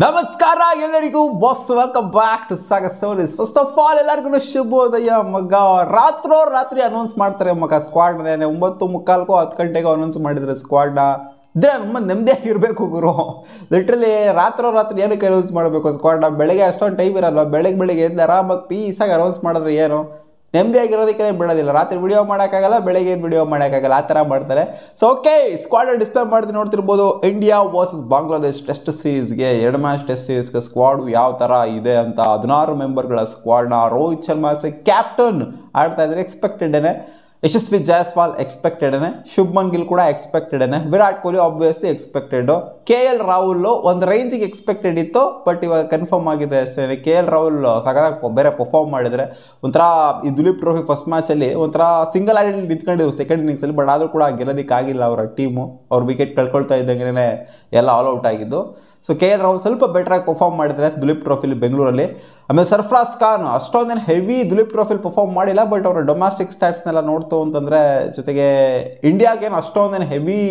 ನಮಸ್ಕಾರ ಎಲ್ಲರಿಗೂ boss welcome back to saga stories. First of all ಎಲ್ಲರಿಗೂ ಶುಭೋದಯ ಮಗ. ರಾತ್ರಿ ಅನೌನ್ಸ್ ಮಾಡ್ತಾರೆ ಮಗ ಸ್ಕ್ವಾಡ್ನೇ 9:45 10 ಗಂಟೆಗೆ ಅನೌನ್ಸ್ ಮಾಡಿದ್ರೆ ಸ್ಕ್ವಾಡ್ನ ಇದ್ರೆ ನಮ್ಮ ನೆಮ್ಮದಿಯಾಗಿರಬೇಕು ಗುರು. ಲಿಟ್ರಲಿ ರಾತ್ರಿ ಏನಕ್ಕೆ ಅನೌನ್ಸ್ ಮಾಡಬೇಕು ಸ್ಕ್ವಾಡ್ನ? ಬೆಳಗ್ಗೆ ಅಷ್ಟೊಂದು ಟೈಮ್ ಇರಲ್ವ? ಬೆಳಗ್ಗೆ ಎದ್ದು ಆರಾಮಾಗಿ ಪೀಸಾಗಿ ಅನೌನ್ಸ್ ಮಾಡಿದ್ರೆ ಏನು ನೆಮ್ಮದಿಯಾಗಿರೋದಕ್ಕೆ ಬಿಡೋದಿಲ್ಲ. ರಾತ್ರಿ ವಿಡಿಯೋ ಮಾಡೋಕ್ಕಾಗಲ್ಲ, ಬೆಳಗ್ಗೆ ವಿಡಿಯೋ ಮಾಡೋಕ್ಕಾಗಲ್ಲ, ಆ ಥರ ಮಾಡ್ತಾರೆ. ಸೊ ಓಕೆ, ಸ್ಕ್ವಾಡ್ ಡಿಸ್ಪ್ಲೇ ಮಾಡ್ತೀನಿ ನೋಡ್ತಿರ್ಬೋದು. ಇಂಡಿಯಾ ವರ್ಸಸ್ ಬಾಂಗ್ಲಾದೇಶ್ ಟೆಸ್ಟ್ ಸೀರೀಸ್ಗೆ 2 ಮ್ಯಾಚ್ ಟೆಸ್ಟ್ ಸೀರೀಸ್ಗೆ ಸ್ಕ್ವಾಡ್ ಯಾವ ಥರ ಇದೆ ಅಂತ 16 ಮೆಂಬರ್ಗಳ ಸ್ಕ್ವಾಡ್ನ ರೋಹಿತ್ ಶರ್ಮಾ ಕ್ಯಾಪ್ಟನ್ ಆಡ್ತಾ ಇದ್ದಾರೆ. ಎಕ್ಸ್ಪೆಕ್ಟೆಡೇನೆ. ಯಶಸ್ವಿ ಜೈಸ್ವಾಲ್ ಎಕ್ಸ್ಪೆಕ್ಟೆಡೇನೆ. ಶುಭ್ಮನ್ ಗಿಲ್ ಕೂಡ ಎಕ್ಸ್ಪೆಕ್ಟೆಡೇನೆ. Virat Kohli obviously expected. KL Rahul ಒಂದು ರೇಂಜಿಗೆ ಎಕ್ಸ್ಪೆಕ್ಟೆಡ್ ಇತ್ತು, ಬಟ್ ಇವಾಗ ಕನ್ಫರ್ಮ್ ಆಗಿದೆ ಅಷ್ಟೇ. KL ರಾಹುಲ್ ಸಗದಾಗಿ ಬೇರೆ ಪರ್ಫಾರ್ಮ್ ಮಾಡಿದರೆ ಒಂಥರ ಈ ದುಲೀಪ್ ಟ್ರೋಫಿ ಫಸ್ಟ್ ಮ್ಯಾಚಲ್ಲಿ ಒಂಥರ ಸಿಂಗಲ್ ಹ್ಯಾಂಡಲ್ಲಿ ನಿಂತ್ಕೊಂಡಿದ್ರು ಸೆಕೆಂಡ್ ಇನ್ನಿಂಗ್ಸಲ್ಲಿ. ಬಟ್ ಆದರೂ ಕೂಡ ಗೆಲ್ಲೋದಕ್ಕಾಗಿಲ್ಲ ಅವರ ಟೀಮು. ಅವ್ರ ವಿಕೆಟ್ ಕಳ್ಕೊಳ್ತಾ ಇದ್ದಂಗೆ ಎಲ್ಲ ಆಲ್ ಔಟ್ ಆಗಿದ್ದು. ಸೊ KL ರಾಹುಲ್ ಸ್ವಲ್ಪ ಬೆಟ್ರಾಗಿ ಪರ್ಫಾರ್ಮ್ ಮಾಡಿದರೆ ದುಲೀಪ್ ಟ್ರೋಫಿಲಿ ಬೆಂಗಳೂರಲ್ಲಿ. ಆಮೇಲೆ ಸರ್ಫರಾಜ್ ಖಾನ್ ಅಷ್ಟೊಂದೇನು ಹೆವಿ ದುಲೀಪ್ ಟ್ರೋಫಿಲಿ ಪರ್ಫಾರ್ಮ್ ಮಾಡಿಲ್ಲ, ಬಟ್ ಅವರ ಡೊಮ್ಯಾಸ್ಟಿಕ್ ಸ್ಟ್ಯಾಟ್ಸ್ನೆಲ್ಲ ನೋಡ್ತು ಅಂತಂದರೆ ಜೊತೆಗೆ ಇಂಡಿಯಾಗೇನು ಅಷ್ಟೊಂದೇನು ಹೆವಿ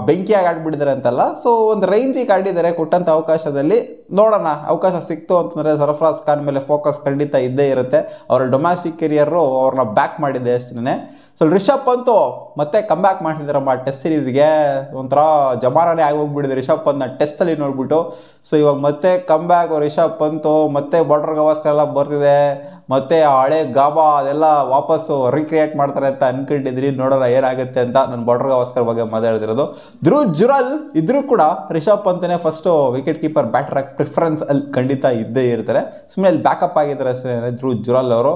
ಬೆಂಕಿಯಾಗಿ ಆಡ್ಬಿಟ್ಟಿದ್ದಾರೆ ಅಂತಲ್ಲ. ಸೊ ಒಂದು ರೇಂಜಿಗೆ ಆಡಿದ್ದಾರೆ ಕೊಟ್ಟಂಥ ಅವಕಾಶದಲ್ಲಿ. ನೋಡೋಣ, ಅವಕಾಶ ಸಿಕ್ತು ಅಂತಂದರೆ ಸರ್ಫರಾಜ್ ಖಾನ್ ಮೇಲೆ ಫೋಕಸ್ ಖಂಡಿತ ಇದ್ದೇ ಇರುತ್ತೆ. ಅವರ ಡೊಮ್ಯಾಸ್ಟಿಕ್ ಕೆರಿಯರು ಅವ್ರನ್ನ ಬ್ಯಾಕ್ ಮಾಡಿದೆ ಅಷ್ಟೇ. ಸೊ ರಿಷಬ್ ಪಂತ್ ಮತ್ತೆ ಕಮ್ ಬ್ಯಾಕ್ ಮಾಡ್ತಿದ್ದಾರಮ್ಮ ಟೆಸ್ಟ್ ಸೀರೀಸ್ಗೆ. ಒಂಥರ ಜಮಾನೇ ಆಗೋಗ್ಬಿಟ್ಟಿದೆ ರಿಷಬ್ ಪಂತ್ನ ಟೆಸ್ಟಲ್ಲಿ ನೋಡ್ಬಿಟ್ಟು. ಸೊ ಇವಾಗ ಮತ್ತೆ ಕಮ್ ಬ್ಯಾಕ್ ರಿಷಬ್ ಪಂತ್, ಮತ್ತೆ ಬಾರ್ಡರ್ ಗವಾಸ್ಕರ್ ಎಲ್ಲ ಬರ್ತಿದೆ, ಮತ್ತೆ ಹಳೆ ಗಾಬಾ ಅದೆಲ್ಲ ವಾಪಸ್ಸು ರೀಕ್ರಿಯೇಟ್ ಮಾಡ್ತಾರೆ ಅಂತ ಅನ್ಕೊಂಡಿದ್ರಿ. ನೋಡೋಣ ಏನಾಗುತ್ತೆ ಅಂತ. ನಾನು ಬಾರ್ಡರ್ ಗವಾಸ್ಕರ್ ಬಗ್ಗೆ ಮಾತಾಡ್ತಿರೋದು. ಧ್ರುವ್ ಜುರಲ್ ಇದ್ರೂ ಕೂಡ ರಿಷಬ್ ಪಂತನೇ ಫಸ್ಟು ವಿಕೆಟ್ ಕೀಪರ್ ಬ್ಯಾಟರ್ ಆಗಿ ಪ್ರಿಫರೆನ್ಸ್ ಅಲ್ಲಿ ಖಂಡಿತ ಇದ್ದೇ ಇರ್ತಾರೆ. ಸುಮ್ಮನೆ ಅಲ್ಲಿ ಬ್ಯಾಕಪ್ ಆಗಿದ್ದಾರೆ ಅಷ್ಟೇ ಧ್ರುವ್ ಜುರಲ್ ಅವರು.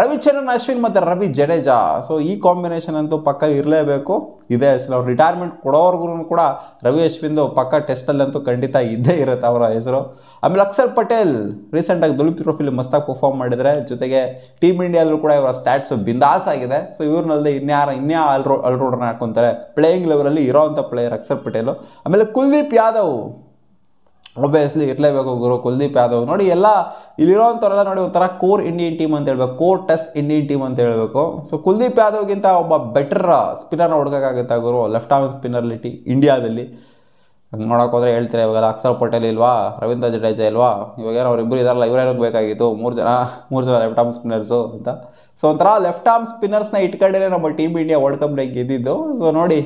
ರವಿಚಂದ್ರನ್ ಅಶ್ವಿನ್ ಮತ್ತು ರವಿ ಜಡೇಜಾ, ಸೊ ಈ ಕಾಂಬಿನೇಷನ್ ಅಂತೂ ಪಕ್ಕ ಇರಲೇಬೇಕು. ಇದೆ ಅಸಲು ಅವ್ರು ರಿಟೈರ್ಮೆಂಟ್ ಕೊಡೋರ್ಗು ಕೂಡ ರವಿ ಅಶ್ವಿನ್ದು ಪಕ್ಕ ಟೆಸ್ಟಲ್ಲಂತೂ ಖಂಡಿತ ಇದ್ದೇ ಇರುತ್ತೆ ಅವರ ಹೆಸರು. ಆಮೇಲೆ ಅಕ್ಷರ್ ಪಟೇಲ್ ರೀಸೆಂಟಾಗಿ ದುಲೀಪ್ ಟ್ರೋಫಿಲಿ ಮಸ್ತಾಗಿ ಪರ್ಫಾರ್ಮ್ ಮಾಡಿದರೆ, ಜೊತೆಗೆ ಟೀಮ್ ಇಂಡಿಯಾದಲ್ಲೂ ಕೂಡ ಇವರ ಸ್ಟ್ಯಾಟ್ಸು ಬಿಂದಾಸ್ ಆಗಿದೆ. ಸೊ ಇವ್ರನ್ನಲ್ಲದೆ ಇನ್ಯಾ ಆಲ್ರೌಂಡರ್ನ ಹಾಕೊಂತಾರೆ. ಪ್ಲೇಯಿಂಗ್ ಲೆವೆಲಲ್ಲಿ ಇರೋವಂಥ ಪ್ಲೇಯರ್ ಅಕ್ಷರ್ ಪಟೇಲು. ಆಮೇಲೆ ಕುಲ್ದೀಪ್ ಯಾದವ್ ಒಬ್ವಿಯಸ್ಲಿ ಇರಲೇಬೇಕು ಗುರು. ಕುಲ್ದೀಪ್ ಯಾದವ್ ನೋಡಿ, ಎಲ್ಲ ಇಲ್ಲಿರೋವಂಥವ್ರೆಲ್ಲ ನೋಡಿ ಒಂಥರ ಕೋರ್ ಇಂಡಿಯನ್ ಟೀಮ್ ಅಂತ ಹೇಳ್ಬೇಕು, ಕೋರ್ ಟೆಸ್ಟ್ ಇಂಡಿಯನ್ ಟೀಮ್ ಅಂತ ಹೇಳ್ಬೇಕು. ಸೊ ಕುಲ್ದೀಪ್ ಯಾದವ್ಗಿಂತ ಒಬ್ಬ ಬೆಟರ್ ಸ್ಪಿನ್ನರ್ನ ಹುಡ್ಕೋಕ್ಕಾಗುತ್ತೆ ಗುರು ಲೆಫ್ಟ್ ಆರ್ಮ್ ಸ್ಪಿನ್ನರ್ಲಿಟಿ ಇಂಡಿಯಾದಲ್ಲಿ. ಹಂಗೆ ನೋಡೋಕೆ ಹೋದರೆ ಹೇಳ್ತಾರೆ ಇವಾಗೆಲ್ಲ ಅಕ್ಷರ್ ಪಟೇಲ್ ಇಲ್ವಾ, ರವೀಂದ್ರ ಜಡೇಜಾ ಇಲ್ವಾ, ಇವಾಗೇನೋ ಅವ್ರಿಬ್ಬರು ಇದಾರಲ್ಲ, ಇವರೇನೋ ಬೇಕಾಗಿತ್ತು ಮೂರು ಜನ ಲೆಫ್ಟ್ ಆರ್ಮ್ ಸ್ಪಿನ್ನರ್ಸು ಅಂತ. ಸೊ ಒಂಥರ ಲೆಫ್ಟ್ ಆರ್ಮ್ ಸ್ಪಿನ್ನರ್ಸ್ನ ಇಟ್ಕೊಂಡೇ ನಮ್ಮ ಟೀಮ್ ಇಂಡಿಯಾ ವರ್ಲ್ಡ್ ಕಪ್ನ ಗೆದ್ದಿದ್ದು. ಸೊ ನೋಡಿ,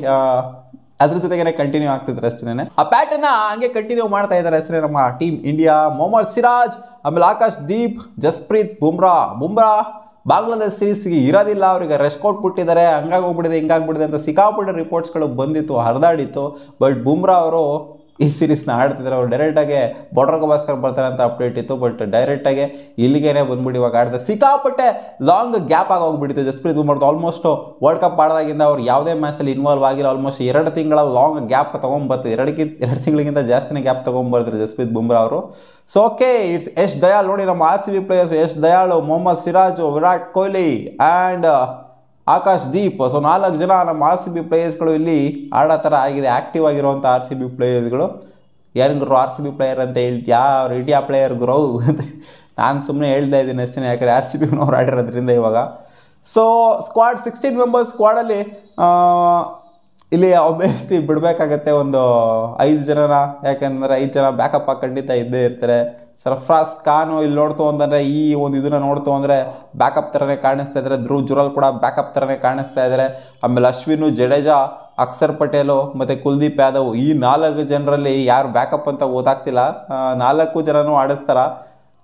ಅದ್ರ ಜೊತೆಗೇನೆ ಕಂಟಿನ್ಯೂ ಆಗ್ತಿದ್ದಾರೆ ಅಷ್ಟೇ. ಆ ಪ್ಯಾಟರ್ನ ಹಂಗೆ ಕಂಟಿನ್ಯೂ ಮಾಡ್ತಾ ಇದ್ದಾರೆ ಅಷ್ಟೇ ನಮ್ಮ ಟೀಮ್ ಇಂಡಿಯಾ. ಮೊಹಮ್ಮದ್ ಸಿರಾಜ್, ಆಮೇಲೆ ಆಕಾಶ್ ದೀಪ್, ಜಸ್ಪ್ರೀತ್ ಬುಮ್ರಾ ಬಾಂಗ್ಲಾದೇಶ್ ಸೀರೀಸ್ಗೆ ಇರೋದಿಲ್ಲ, ಅವರಿಗೆ ರೆಸ್ಟ್ ಕೊಟ್ಬಿಟ್ಟಿದ್ದಾರೆ. ಹಂಗಾಗೋಗ್ಬಿಟ್ಟಿದೆ ಹಿಂಗಾಗ್ಬಿಟ್ಟಿದೆ ಅಂತ ಸಿಕ್ಕಾಪಟ್ಟೆ ರಿಪೋರ್ಟ್ಸ್ಗಳು ಬಂದಿತ್ತು, ಹರಿದಾಡಿತ್ತು. ಬಟ್ ಬುಮ್ರಾ ಅವರು ಈ ಸೀರೀಸ್ನ ಆಡ್ತಿದ್ದಾರೆ. ಅವ್ರು ಡೈರೆಕ್ಟಾಗಿ ಬಾರ್ಡರ್ ಗವಾಸ್ಕರ್ ಬರ್ತಾರೆ ಅಂತ ಅಪ್ಡೇಟ್ ಇತ್ತು, ಬಟ್ ಡೈರೆಕ್ಟಾಗಿ ಇಲ್ಲಿಗೇನೆ ಬಂದ್ಬಿಟ್ಟು ಇವಾಗ ಆಡ್ತಾರೆ. ಸಿಕ್ಕಾಪಟ್ಟೆ ಲಾಂಗ್ ಗ್ಯಾಪ್ ಆಗೋಗ್ಬಿಟ್ಟಿತ್ತು ಜಸ್ಪ್ರೀತ್ ಬುಮ್ರಾದ್ದು. ಆಲ್ಮೋಸ್ಟ್ ವರ್ಲ್ಡ್ ಕಪ್ ಆಡಿದಾಗಿಂದ ಅವ್ರು ಯಾವುದೇ ಮ್ಯಾಚಲ್ಲಿ ಇನ್ವಾಲ್ವ್ ಆಗಿಲ್ಲ. ಆಲ್ಮೋಸ್ಟ್ 2 ತಿಂಗಳ ಲಾಂಗ್ ಗ್ಯಾಪ್ ತೊಗೊಂಬರ್ತಾರೆ. 2 ತಿಂಗಳಿಗಿಂತ ಜಾಸ್ತಿನೇ ಗ್ಯಾಪ್ ತೊಗೊಂಬರ್ತಾರೆ ಜಸ್ಪ್ರೀತ್ ಬುಮ್ರಾ ಅವರು. So okay, it's Yash Dayal. ನೋಡಿ ನಮ್ಮ RCB players Yash Dayal, Mohammed Siraj, Virat Kohli and Akash Deep. So 4 ಜನ ನಮ್ಮ RCB ಪ್ಲೇಯರ್ಸ್ಗಳು ಇಲ್ಲಿ ಆಡೋ ಥರ ಆಗಿದೆ. ಆ್ಯಕ್ಟಿವ್ ಆಗಿರುವಂಥ RCB ಪ್ಲೇಯರ್ಸ್ಗಳು. ಯಾರಿಗೂ RCB ಪ್ಲೇಯರ್ ಅಂತ ಹೇಳ್ತೀಯಾ, ಅವ್ರು ಇಂಡಿಯಾ ಪ್ಲೇಯರ್ ಗುರು ಅಂತ ನಾನು ಸುಮ್ಮನೆ ಹೇಳ್ತಾ ಇದ್ದೀನಿ ಅಷ್ಟೇ. ಯಾಕಂದರೆ RCBನವ್ರು ಆಡಿರೋದ್ರಿಂದ ಇವಾಗ. ಸೊ ಸ್ಕ್ವಾಡ್ 16 ಮೆಂಬರ್ಸ್ ಸ್ಕ್ವಾಡಲ್ಲಿ ಇಲ್ಲಿ ಆಬ್ವಿಯಸ್ಲಿ ಬಿಡಬೇಕಾಗತ್ತೆ ಒಂದು 5 ಜನನ. ಯಾಕೆಂದರೆ 5 ಜನ ಬ್ಯಾಕಪ್ ಆಗಿ ಖಂಡಿತ ಇದ್ದೇ ಇರ್ತಾರೆ. ಸರ್ಫರಾಜ್ ಖಾನು ಇಲ್ಲಿ ನೋಡ್ತು ಅಂತಂದರೆ ಈ ಒಂದು ಇದನ್ನು ನೋಡ್ತು ಅಂದರೆ ಬ್ಯಾಕಪ್ ಥರನೇ ಕಾಣಿಸ್ತಾ ಇದ್ದಾರೆ. ಧ್ರುವ್ ಜುರಲ್ ಕೂಡ ಬ್ಯಾಕಪ್ ಥರನೇ ಕಾಣಿಸ್ತಾ ಇದ್ದಾರೆ. ಆಮೇಲೆ ಅಶ್ವಿನು, ಜಡೇಜಾ, ಅಕ್ಷರ್ ಪಟೇಲು ಮತ್ತು ಕುಲ್ದೀಪ್ ಯಾದವ್, ಈ 4 ಜನರಲ್ಲಿ ಯಾರು ಬ್ಯಾಕಪ್ ಅಂತ ಗೊತ್ತಾಗ್ತಿಲ್ಲ. 4 ಜನನೂ ಆಡಿಸ್ತಾರ.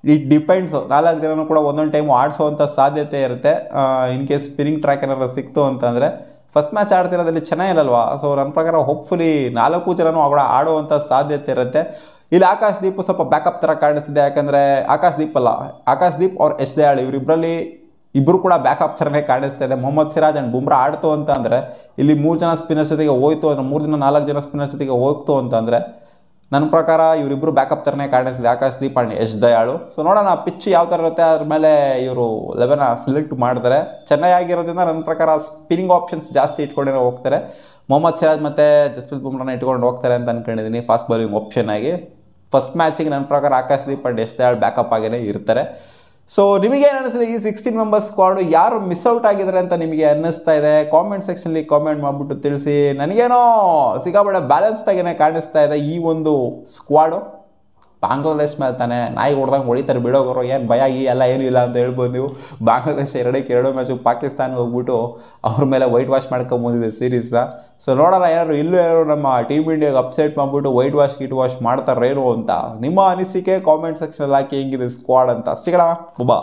It depends. 4 ಜನನೂ ಕೂಡ ಒಂದೊಂದು ಟೈಮು ಆಡಿಸೋವಂಥ ಸಾಧ್ಯತೆ ಇರುತ್ತೆ. ಇನ್ ಕೇಸ್ ಸ್ಪಿನ್ನಿಂಗ್ ಟ್ರ್ಯಾಕ್ ಏನಾದ್ರು ಸಿಕ್ತು ಅಂತಂದರೆ. ಫಸ್ಟ್ ಮ್ಯಾಚ್ ಆಡ್ತಿರೋದ್ರಲ್ಲಿ ಚೆನ್ನಾಗಿರಲ್ವಾ. ಸೊ ನನ್ನ ಪ್ರಕಾರ ಹೋಪ್ಫುಲಿ 4 ಜನನೂ ಅವಳ ಆಡುವಂಥ ಸಾಧ್ಯತೆ ಇರುತ್ತೆ. ಇಲ್ಲಿ ಆಕಾಶ್ ದೀಪ್ ಸ್ವಲ್ಪ ಬ್ಯಾಕಪ್ ಥರ ಕಾಣಿಸ್ತಿದೆ. ಯಾಕಂದರೆ ಆಕಾಶ್ ದೀಪ್ ಅವ್ರ ಯಶ್ ದಯಾಳ್ ಇವರಿಬ್ಬರಲ್ಲಿ ಇಬ್ಬರು ಕೂಡ ಬ್ಯಾಕಪ್ ಥರನೇ ಕಾಣಿಸ್ತಾ ಇದೆ. ಮೊಹಮ್ಮದ್ ಸಿರಾಜ್ ಆ್ಯಂಡ್ ಬುಮ್ರಾ ಆಡ್ತು ಅಂತ ಅಂದರೆ ಇಲ್ಲಿ 3 ಜನ ಸ್ಪಿನ್ನರ್ಸ್ ಜೊತೆಗೆ ಹೋಯ್ತು ಅಂದರೆ 4 ಜನ ಸ್ಪಿನ್ನರ್ಸ್ ಜೊತೆಗೆ ಹೋಗ್ತು ಅಂತಂದರೆ ನನ್ನ ಪ್ರಕಾರ ಇವರಿಬ್ಬರು ಬ್ಯಾಕಪ್ ಥರನೇ ಕಾಣಿಸ್ತಿದೆ, Akash Deep and Yash Dayal. So ನೋಡೋಣ ಪಿಚ್ ಯಾವ ಥರ ಇರುತ್ತೆ, ಅದ್ರ ಮೇಲೆ ಇವರು 11 ಸೆಲೆಕ್ಟ್ ಮಾಡ್ತಾರೆ. ಚೆನ್ನೈ ಆಗಿರೋದ್ರಿಂದ ನನ್ನ ಪ್ರಕಾರ ಸ್ಪಿನ್ನಿಂಗ್ ಆಪ್ಷನ್ಸ್ ಜಾಸ್ತಿ ಇಟ್ಕೊಂಡೇ ಹೋಗ್ತಾರೆ. ಮೊಹಮ್ಮದ್ ಸಿರಾಜ್ ಮತ್ತು ಜಸ್ಪ್ರೀತ್ ಬುಮ್ರಾನ ಇಟ್ಕೊಂಡು ಹೋಗ್ತಾರೆ ಅಂತ ಅಂದ್ಕೊಂಡಿದ್ದೀನಿ ಫಾಸ್ಟ್ ಬೌಲಿಂಗ್ ಆಪ್ಷನ್ ಆಗಿ. ಫಸ್ಟ್ ಮ್ಯಾಚಿಗೆ ನನ್ನ ಪ್ರಕಾರ ಆಕಾಶ್ ದೀಪ್ ಆ್ಯಂಡ್ ಯಶ್ ದಯಾಳ್ ಬ್ಯಾಕಪ್ ಆಗೇ ಇರ್ತಾರೆ. ಸೊ ನಿಮಗೇನು ಅನಿಸಿದೆ ಈ 16 ಮೆಂಬರ್ಸ್ ಸ್ಕ್ವಾಡು ಯಾರು ಮಿಸ್ ಔಟ್ ಆಗಿದ್ದಾರೆ ಅಂತ ನಿಮಗೆ ಅನ್ನಿಸ್ತಾ ಇದೆ? ಕಾಮೆಂಟ್ ಸೆಕ್ಷನ್ಲಿ ಕಾಮೆಂಟ್ ಮಾಡಿಬಿಟ್ಟು ತಿಳಿಸಿ. ನನಗೇನೋ ಸಿಕ್ಕಾಪಟ್ಟೆ ಬ್ಯಾಲೆನ್ಸ್ಡ್ ಆಗೇ ಕಾಣಿಸ್ತಾ ಇದೆ ಈ ಒಂದು ಸ್ಕ್ವಾಡು. ಬಾಂಗ್ಲಾದೇಶ್ ಮೇಲೆ ತಾನೆ ನಾಯಿ ಹೊಡೆದಂಗೆ ಹೊಡಿತಾರೆ ಬಿಡೋಗೋರು, ಏನು ಭಯ ಎಲ್ಲ ಏನೂ ಇಲ್ಲ ಅಂತ ಹೇಳ್ಬೋದು ನೀವು. ಬಾಂಗ್ಲಾದೇಶ 2-2 ಮ್ಯಾಚು ಪಾಕಿಸ್ತಾನ ಹೋಗ್ಬಿಟ್ಟು ಅವ್ರ ಮೇಲೆ ವೈಟ್ ವಾಶ್ ಮಾಡ್ಕೊಂಬಂದಿದೆ ಸೀರೀಸ್ನ. ಸೊ ನೋಡೋಣ ಏನಾದ್ರು ಇಲ್ಲೂ ಯಾರು ನಮ್ಮ ಟೀಮ್ ಇಂಡಿಯಾಗೆ ಅಪ್ಸೆಟ್ ಮಾಡಿಬಿಟ್ಟು ವೈಟ್ ವಾಶ್ ಮಾಡ್ತಾರೇನು ಅಂತ. ನಿಮ್ಮ ಅನಿಸಿಕೆ ಕಾಮೆಂಟ್ ಸೆಕ್ಷನಲ್ಲಿ ಹಾಕಿ ಹೆಂಗಿದೆ ಸ್ಕ್ವಾಡ್ ಅಂತ. ಸಿಗೋಣ, ಬಾ.